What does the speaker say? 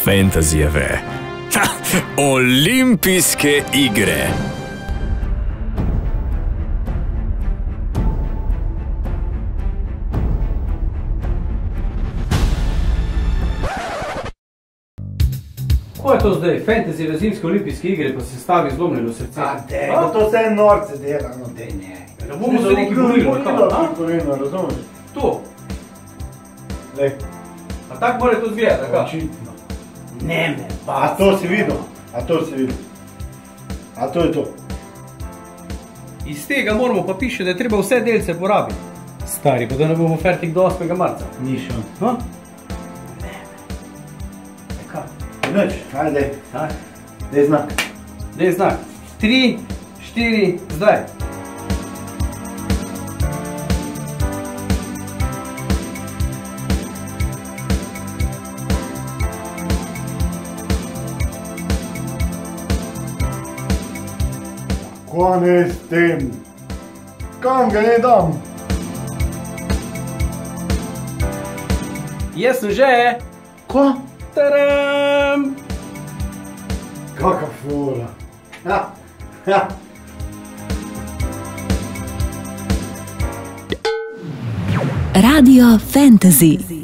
Fantasyjeve olimpijske igre. Ko je to zdaj? Fantasy zimske olimpijske igre, pa se stavi zlomljeno srce. To vse norce dela, no dej ne. Da bomo se neki borili, razumeš? To. Lej. A tako mora to zgledati, tako? Očitno. Ne me, A to si videl? A to je to? Iz tega moramo pa piše, da je treba vse delce porabiti. Stari, pa da ne bomo fertik do 8. marca. Ni šan. Ha? Ne me. Kaj? Nič, ajde. Dej znak. Dej znak. 3, 4, zdaj. Konec s tem. Kam ga ne dam? Jaz sem že. Ko? Taram! Kaka fora. Radio Fantasy.